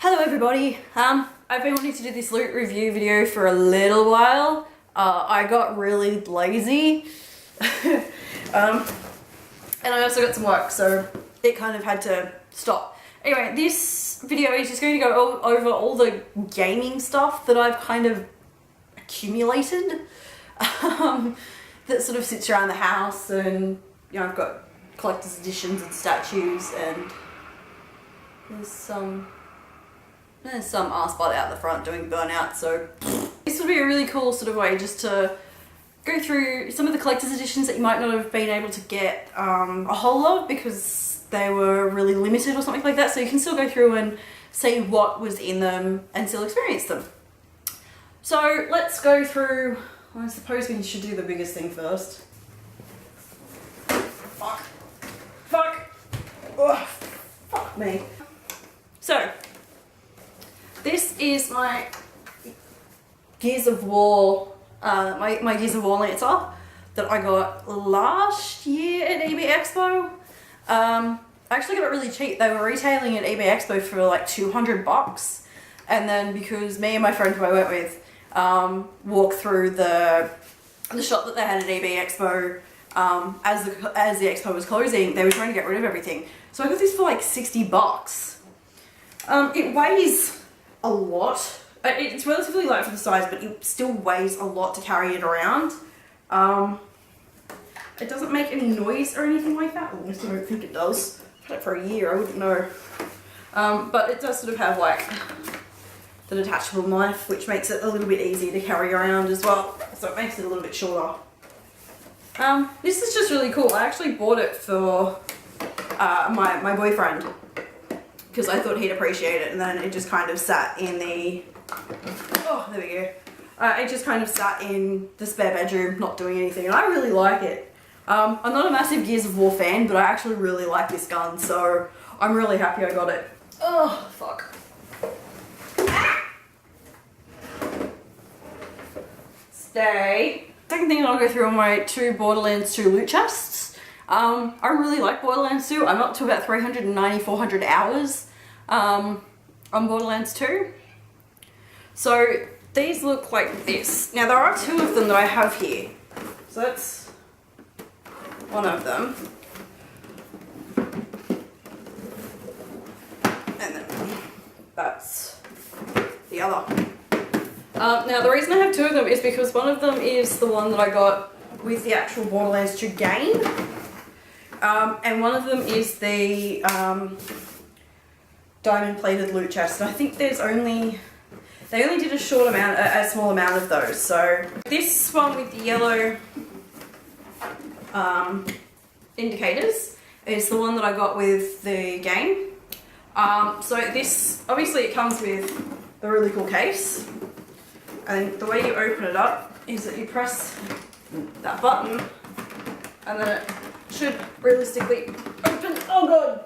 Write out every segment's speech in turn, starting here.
Hello everybody, I've been wanting to do this loot review video for a little while. I got really lazy and I also got some work, so it kind of had to stop. Anyway, this video is just going to go over all the gaming stuff that I've kind of accumulated that sort of sits around the house, and you know, I've got collector's editions and statues, and there's some arse butt out the front doing burnout, so this would be a really cool sort of way just to go through some of the collector's editions that you might not have been able to get a whole of because they were really limited or something like that, so you can still go through and see what was in them and still experience them. So let's go through, I suppose we should do the biggest thing first. Fuck. Fuck. Ugh. Fuck me. So, this is my Gears of War, my Gears of War Lancer that I got last year at eBay Expo. I actually got it really cheap. They were retailing at eBay Expo for like $200, and then because me and my friend who I went with walked through the shop that they had at eBay Expo as the expo was closing, they were trying to get rid of everything. So I got this for like $60. It weighs a lot. It's relatively light for the size, but it still weighs a lot to carry it around. It doesn't make any noise or anything like that. At least I don't think it does. I've had it for a year, I wouldn't know. But it does sort of have like the detachable knife, which makes it a little bit easier to carry around as well. So it makes it a little bit shorter. This is just really cool. I actually bought it for my boyfriend because I thought he'd appreciate it, and then it just kind of sat in the, oh, there we go. It just kind of sat in the spare bedroom, not doing anything, and I really like it. I'm not a massive Gears of War fan, but I actually really like this gun, so I'm really happy I got it. Oh, fuck. Stay. Second thing I'll go through are my two Borderlands 2 loot chests. I really like Borderlands 2. I'm up to about 390, 400 hours on Borderlands 2. So these look like this. Now there are two of them that I have here. So that's one of them. And then that's the other. Now the reason I have two of them is because one of them is the one that I got with the actual Borderlands 2 game. And one of them is the diamond plated loot chest, and I think they only did a small amount of those. So this one with the yellow indicators is the one that I got with the game. So this, obviously it comes with the really cool case, and the way you open it up is that you press that button and then it should realistically open, oh god,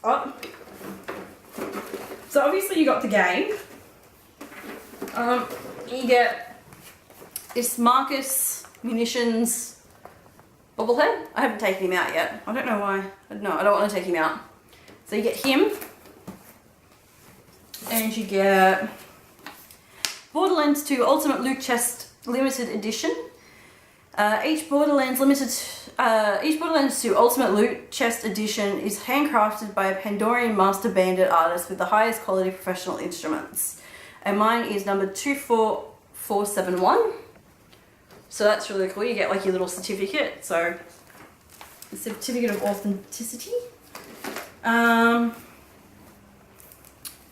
up. So obviously you got the game. You get this Marcus munitions bobblehead. I haven't taken him out yet. I don't know why. No, I don't want to take him out. So you get him, and you get Borderlands 2 Ultimate Loot Chest Limited Edition. Each Borderlands 2 Ultimate Loot Chest Edition is handcrafted by a Pandorian master bandit artist with the highest quality professional instruments. And mine is number 24471. So that's really cool. You get like your little certificate. So, a certificate of authenticity.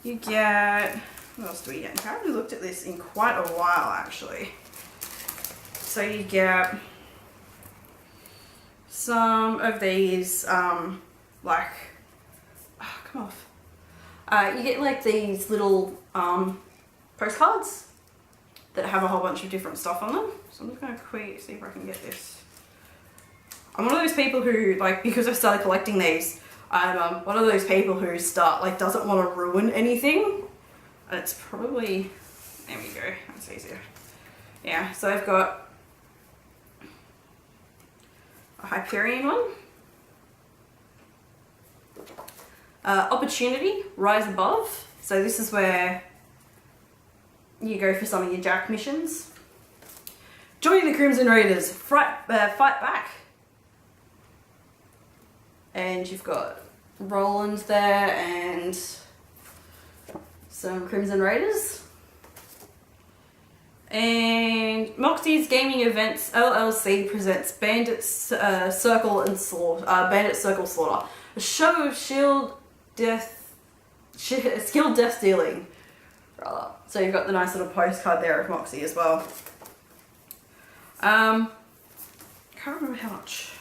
You get, what else do we get? I haven't looked at this in quite a while actually. So you get some of these, like, oh, come off. You get like these little postcards that have a whole bunch of different stuff on them. So I'm just going to quickly see if I can get this. I'm one of those people who, like, because I've started collecting these, I'm one of those people who doesn't want to ruin anything. And it's probably, there we go, that's easier. Yeah, so I've got a Hyperion one, Opportunity, Rise Above, So this is where you go for some of your Jack missions. Join the Crimson Raiders, fight back. And you've got Roland there and some Crimson Raiders. And Moxie's Gaming Events LLC presents Bandit Circle Slaughter, a show of skill death dealing. Rather. So you've got the nice little postcard there of Moxie as well. Can't remember how much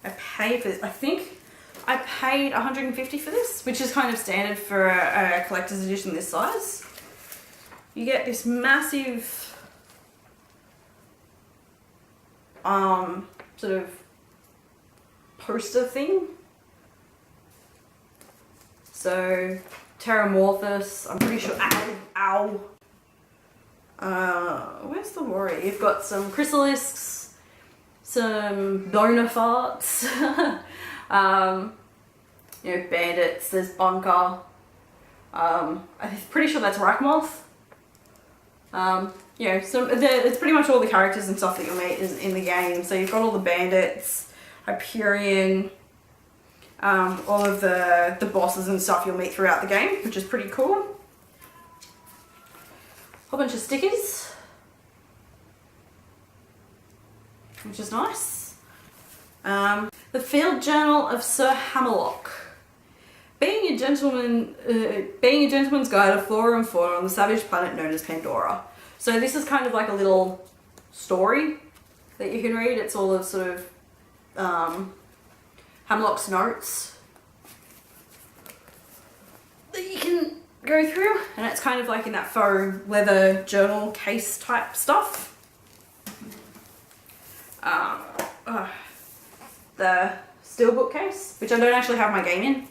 I paid for this. I think I paid $150 for this, which is kind of standard for a collector's edition this size. You get this massive sort of poster thing. So Terramorphous, I'm pretty sure. Ow. Where's the warrior? You've got some Chrysalisks, some Bonafarts, you know, bandits, there's Bunker. I'm pretty sure that's Rackmoth. You know, so it's pretty much all the characters and stuff that you'll meet in the game. So you've got all the bandits, Hyperion, all of the bosses and stuff you'll meet throughout the game, which is pretty cool. Whole bunch of stickers, which is nice. The Field Journal of Sir Hammerlock. Being a gentleman's guide of flora and fauna on the savage planet known as Pandora. So this is kind of like a little story that you can read. It's all of sort of Hammerlock's notes that you can go through, and it's kind of like in that faux leather journal case type stuff. The steelbook case, which I don't actually have my game in,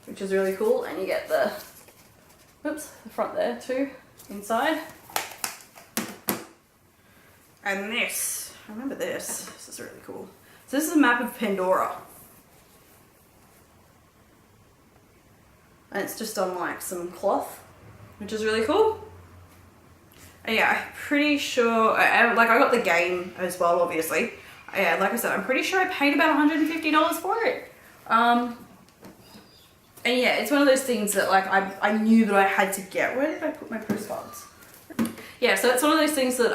which is really cool, and you get the front there too, inside. And this, I remember this is really cool. So this is a map of Pandora. And it's just on like some cloth, which is really cool. And yeah, I'm pretty sure, like I got the game as well, obviously. Yeah, like I said, I'm pretty sure I paid about $150 for it. And yeah, it's one of those things that like I knew that I had to get. Where did I put my postcards? Yeah, so it's one of those things that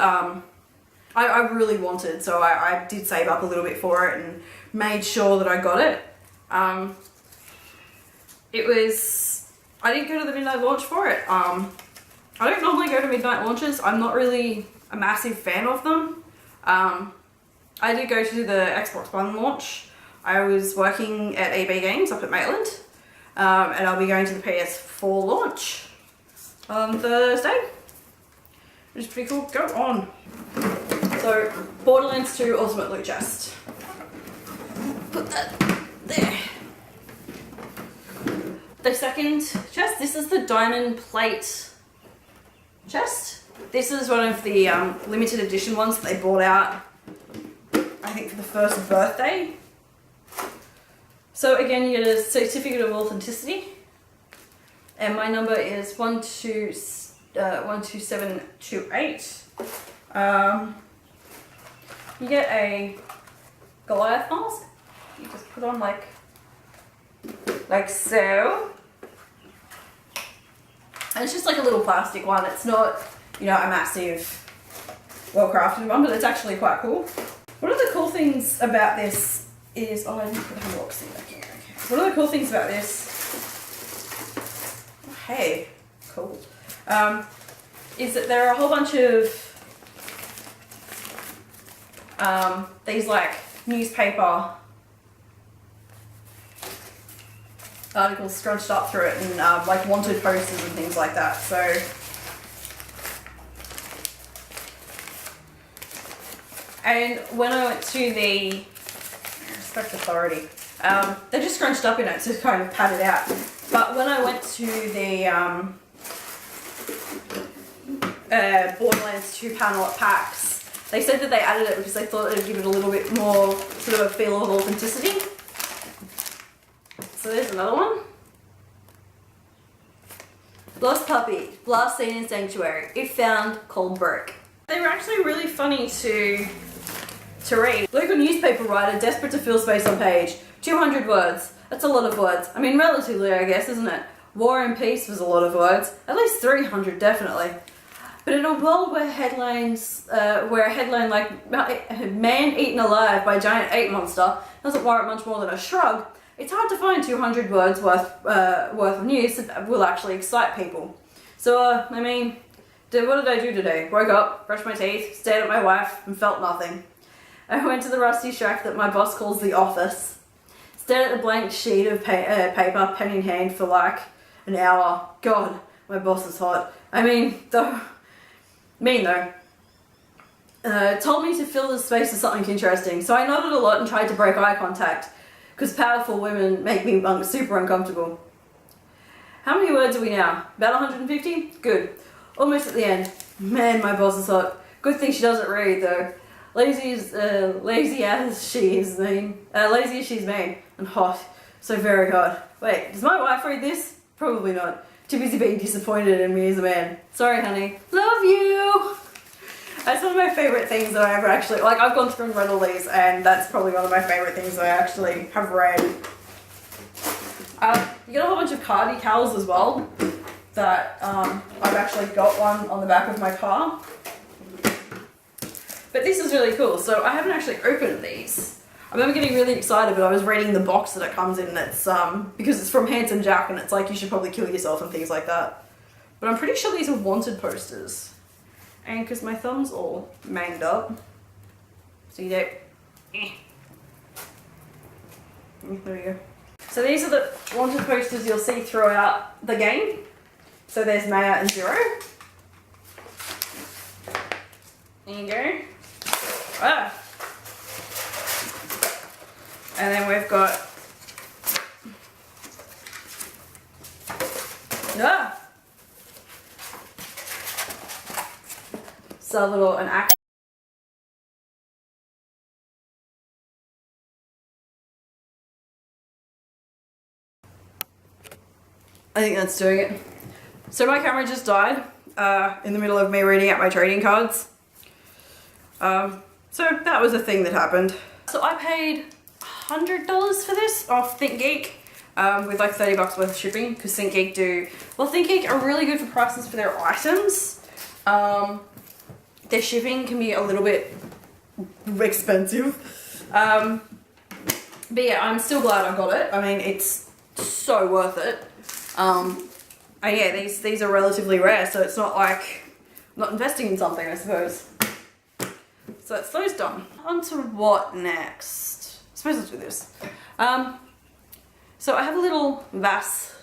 I really wanted, so I did save up a little bit for it and made sure that I got it. I didn't go to the midnight launch for it. I don't normally go to midnight launches. I'm not really a massive fan of them. I did go to the Xbox One launch. I was working at EB Games up at Maitland, and I'll be going to the PS4 launch on Thursday, which is pretty cool. Go on. So, Borderlands 2 Ultimate Loot Chest. Put that there. The second chest, this is the diamond plate chest. This is one of the limited edition ones that they brought out, I think, for the first birthday. So again, you get a certificate of authenticity, and my number is 12728. You get a Goliath mask. You just put on like so. And it's just like a little plastic one. It's not, you know, a massive, well-crafted one, but it's actually quite cool. One of the cool things about this is, oh, I didn't put the box in back here. Okay. One of the cool things about this, oh, hey, cool, is that there are a whole bunch of these like newspaper articles scrunched up through it, and like wanted posters and things like that. So and when I went to the Respect Authority, they're just scrunched up in it to kind of pad it out. But when I went to the Borderlands 2 panel at PAX, they said that they added it because they thought it would give it a little bit more sort of a feel of authenticity. So there's another one. Lost puppy, last seen in sanctuary. If found, cold broke. They were actually really funny to read. Local newspaper writer desperate to fill space on page. 200 words. That's a lot of words. I mean, relatively, I guess, isn't it? War and Peace was a lot of words. At least 300, definitely. But in a world where headlines, where a headline like "Man Eaten Alive by Giant Ape Monster" doesn't warrant much more than a shrug, it's hard to find 200 words worth of news that will actually excite people. So, I mean, what did I do today? Woke up, brushed my teeth, stared at my wife, and felt nothing. I went to the rusty shack that my boss calls the office. Stared at the blank sheet of paper, pen in hand, for like an hour. God, my boss is hot. I mean, mean though. Told me to fill the space with something interesting, so I nodded a lot and tried to break eye contact, because powerful women make me super uncomfortable. How many words are we now? About 150? Good. Almost at the end. Man, my boss is hot. Good thing she doesn't read though. Lazy as she's mean, and hot. So very hot. Wait, does my wife read this? Probably not. Too busy being disappointed in me as a man. Sorry, honey. Love you! That's one of my favourite things that I ever actually, like, I've gone through and read all these, and that's probably one of my favourite things that I actually have read. You get a whole bunch of car decals as well, that I've actually got one on the back of my car. But this is really cool, so I haven't actually opened these. I remember getting really excited, but I was reading the box that it comes in, and it's, because it's from Handsome Jack, and it's like, you should probably kill yourself and things like that. But I'm pretty sure these are wanted posters. And because my thumb's all manged up, so you don't, there we go. So these are the wanted posters you'll see throughout the game. So there's Maya and Zero. There you go. Ah. And then we've got so a little an act. I think that's doing it. So my camera just died in the middle of me reading out my trading cards. So that was a thing that happened. So I paid $100 for this off ThinkGeek with like 30 bucks worth of shipping, because ThinkGeek ThinkGeek are really good for prices for their items. Their shipping can be a little bit expensive. But yeah, I'm still glad I got it. I mean, it's so worth it. And yeah, these are relatively rare, so it's not like I'm not investing in something, I suppose. So that's those done. On to what next? I suppose let's do this. So I have a little Vass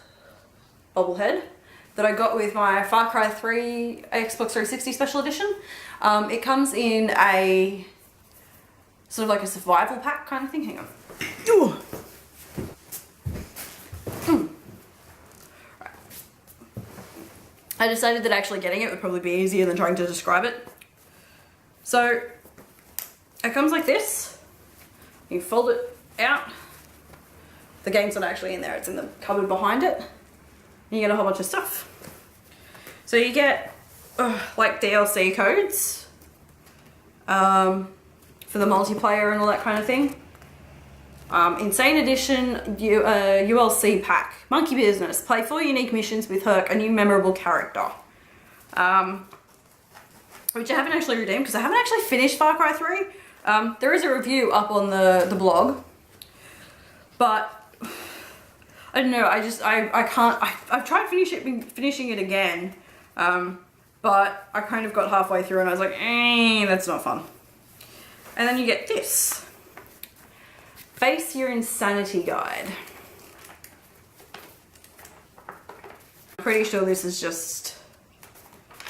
bobblehead that I got with my Far Cry 3 Xbox 360 Special Edition. It comes in a sort of like a survival pack kind of thing. Hang on. Ooh. Right. I decided that actually getting it would probably be easier than trying to describe it. So it comes like this. You fold it out. The game's not actually in there, it's in the cupboard behind it. And you get a whole bunch of stuff. So you get like DLC codes for the multiplayer and all that kind of thing. Insane Edition ULC pack. Monkey Business. Play 4 unique missions with Herc, a new memorable character. Which I haven't actually redeemed because I haven't actually finished Far Cry 3. There is a review up on the blog. But I don't know, I can't, I've tried finishing it again. But I kind of got halfway through and I was like, that's not fun. And then you get this. Face Your Insanity Guide. I'm pretty sure this is just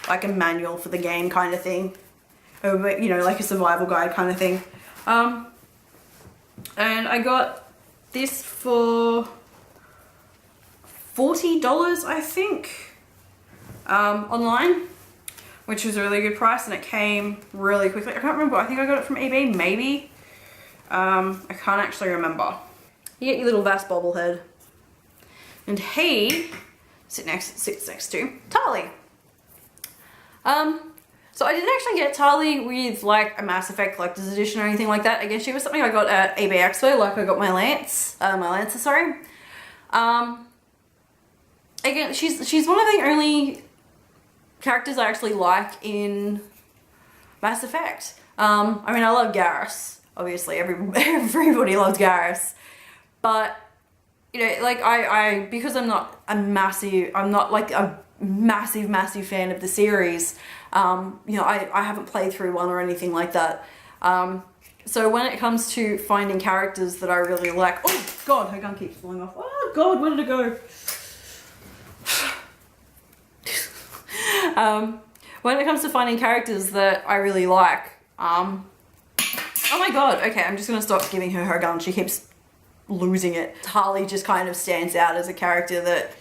like a manual for the game kind of thing. Or, you know, like a survival guide kind of thing. And I got this for $40, I think, online, which was a really good price, and it came really quickly. I can't remember, I think I got it from eBay, maybe. I can't actually remember. You get your little Vass bobblehead. And he sits next to Tali. So I didn't actually get Tali with like a Mass Effect Collector's Edition or anything like that. I guess she was something I got at eBay Expo, like I got my Lancer, sorry. Again, she's one of the only characters I actually like in Mass Effect. I mean, I love Garrus. Obviously, everybody loves Garrus. But, you know, like because I'm not like a massive fan of the series, you know, I haven't played through one or anything like that. So when it comes to finding characters that I really like, oh god, her gun keeps falling off. Oh god, where did it go? When it comes to finding characters that I really like, oh my god, okay, I'm just gonna stop giving her gun. She keeps losing it. Tali just kind of stands out as a character that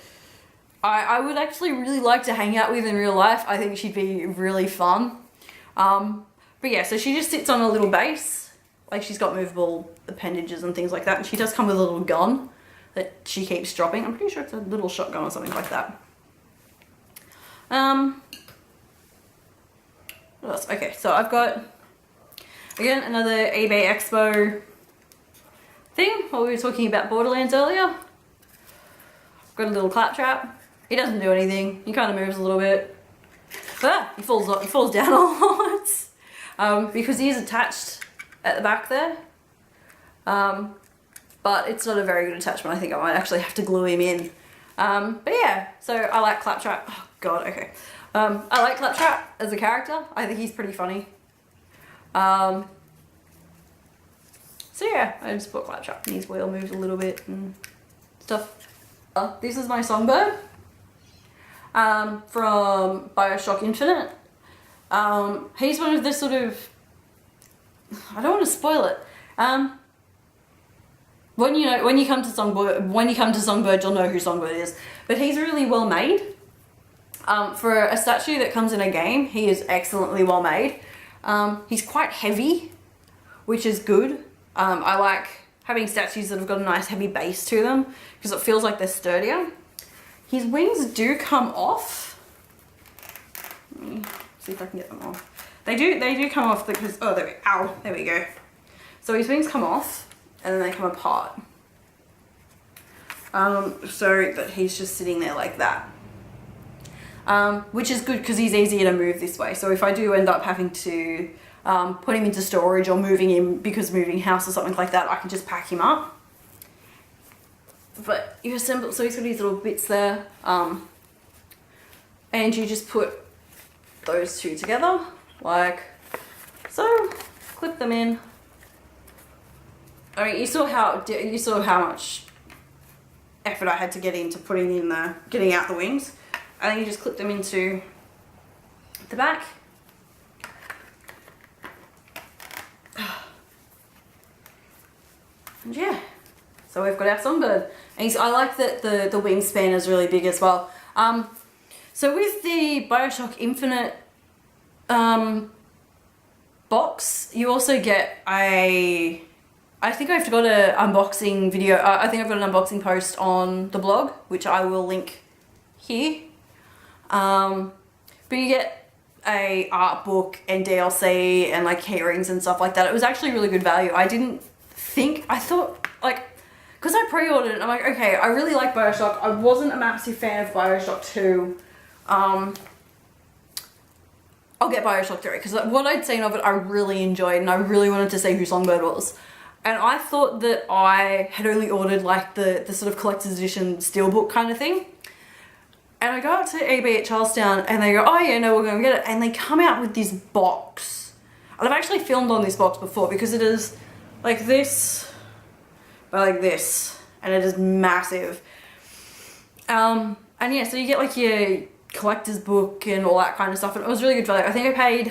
I would actually really like to hang out with in real life. I think she'd be really fun. But yeah, so she just sits on a little base. Like, she's got movable appendages and things like that. And she does come with a little gun that she keeps dropping. I'm pretty sure it's a little shotgun or something like that. What else? Okay, so I've got, again, another eBay Expo thing. While we were talking about Borderlands earlier. I've got a little claptrap. He doesn't do anything. He kind of moves a little bit. But he falls down a lot. Because he is attached at the back there. But it's not a very good attachment. I think I might actually have to glue him in. But yeah, so I like Claptrap. Oh god, okay. I like Claptrap as a character. I think he's pretty funny. So yeah, I just bought Claptrap and his wheel moves a little bit and stuff. This is my Songbird from BioShock Infinite. He's one of the sort of, I don't want to spoil it. When you come to Songbird, you'll know who Songbird is. But he's really well made. For a statue that comes in a game, he is excellently well made. He's quite heavy, which is good. I like having statues that have got a nice heavy base to them because it feels like they're sturdier. His wings do come off. Let me see if I can get them off. They do come off because, oh, there we go. So his wings come off and then they come apart. So that he's just sitting there like that. Which is good because he's easier to move this way. So if I do end up having to put him into storage or moving him because moving house or something like that, I can just pack him up. But you assemble, so he's got these little bits there, and you just put those two together, like so. Clip them in. I mean, you saw how much effort I had to get into putting in getting out the wings. And then you just clip them into the back. And yeah, so we've got our Songbird. And I like that the wingspan is really big as well. So with the BioShock Infinite box, you also get I think I've got an unboxing video. I think I've got an unboxing post on the blog, which I will link here. But you get a art book and DLC and like key rings and stuff like that. It was actually really good value. I thought like, because I pre-ordered it, I'm like, okay, I really like BioShock. I wasn't a massive fan of BioShock 2. I'll get BioShock 3 because what I'd seen of it I really enjoyed and I really wanted to see who Songbird was. And I thought that I had only ordered like the sort of collector's edition steelbook kind of thing. And I go up to eBay at Charlestown and they go, oh yeah, no, we're going to get it. And they come out with this box. And I've actually filmed on this box before because it is like this, but like this. And it is massive. And yeah, so you get like your collector's book and all that kind of stuff. And it was really good value. I think I paid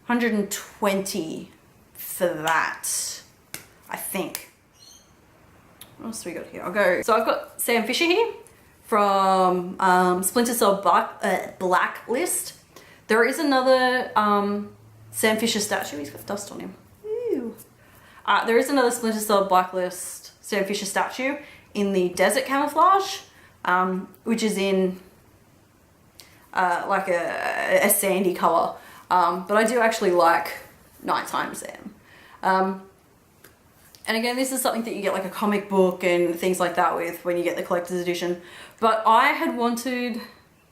120 for that, I think. What else do we got here? I'll go. So I've got Sam Fisher here from Splinter Cell Blacklist. There is another Sam Fisher statue. He's got dust on him. Ew. There is another Splinter Cell Blacklist Sam Fisher statue in the desert camouflage. which is in like a sandy colour. But I do actually like nighttime Sam. And again, this is something that you get like a comic book and things like that with when you get the collector's edition. But I had wanted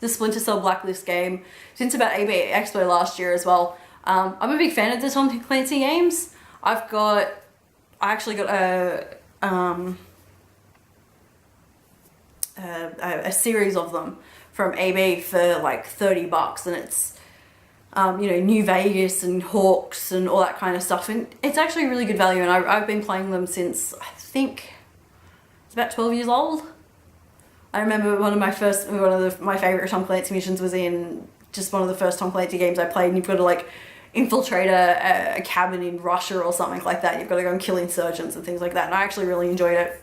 the Splinter Cell Blacklist game since about AB Expo last year as well. I'm a big fan of the Tom Clancy games. I actually got a series of them from AB for like 30 bucks, and it's you know, New Vegas and Hawks and all that kind of stuff, and it's actually really good value, and I've been playing them since I think it's about 12 years old. I remember one of my favorite Tom Clancy missions was in just one of the first Tom Clancy games I played, and you've got to like infiltrate a cabin in Russia or something like that. You've got to go and kill insurgents and things like that, and I actually really enjoyed it.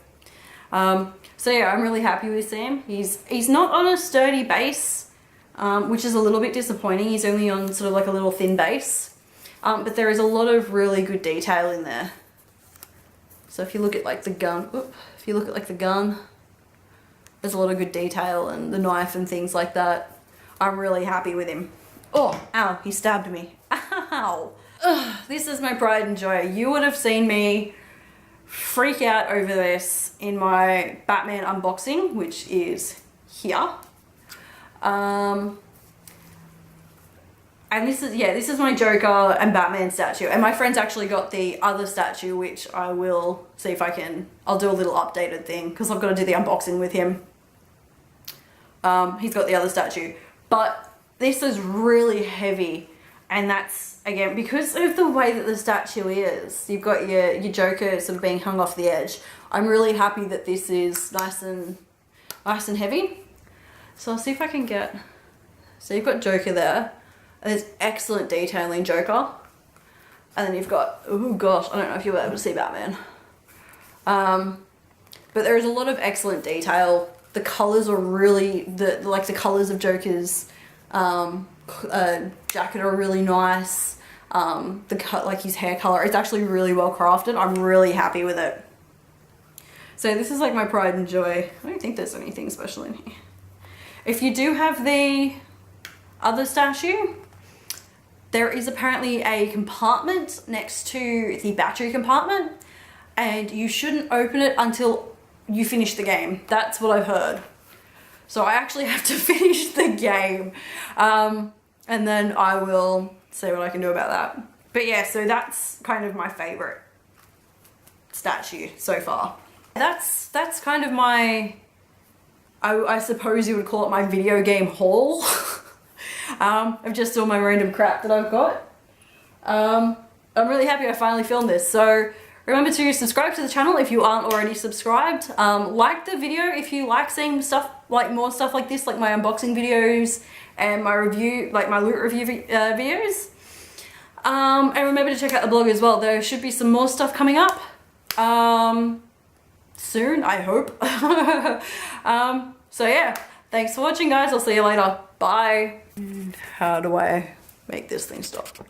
So yeah, I'm really happy with Sam. He's not on a sturdy base, which is a little bit disappointing. He's only on sort of like a little thin base, but there is a lot of really good detail in there. So if you look at like the gun, there's a lot of good detail, and the knife and things like that. I'm really happy with him. Oh, ow, he stabbed me. Ow. Ugh, this is my pride and joy. You would have seen me freak out over this in my Batman unboxing, which is here. And this is my Joker and Batman statue, and my friend's actually got the other statue, which I will see if I'll do a little updated thing because I've got to do the unboxing with him. He's got the other statue, but this is really heavy, and that's again because of the way that the statue is. You've got your Joker sort of being hung off the edge. I'm really happy that this is nice and heavy. So I'll see if I can get, so you've got Joker there, and there's excellent detail in Joker, and then you've got, oh gosh, I don't know if you'll be able to see Batman, but there is a lot of excellent detail. The colours are really, the colours of Joker's jacket are really nice. Like his hair colour, it's actually really well crafted. I'm really happy with it. So this is like my pride and joy. I don't think there's anything special in here. If you do have the other statue, there is apparently a compartment next to the battery compartment, and you shouldn't open it until you finish the game. That's what I've heard. So I actually have to finish the game, and then I will see what I can do about that. But yeah, so that's kind of my favorite statue so far. That's kind of my, I suppose you would call it my video game haul of just all my random crap that I've got. I'm really happy I finally filmed this. So remember to subscribe to the channel if you aren't already subscribed. Like the video if you like seeing stuff, like more stuff like this, like my unboxing videos and my review, like my loot review videos. And remember to check out the blog as well. There should be some more stuff coming up soon, I hope. So yeah, thanks for watching guys. I'll see you later. Bye. How do I make this thing stop?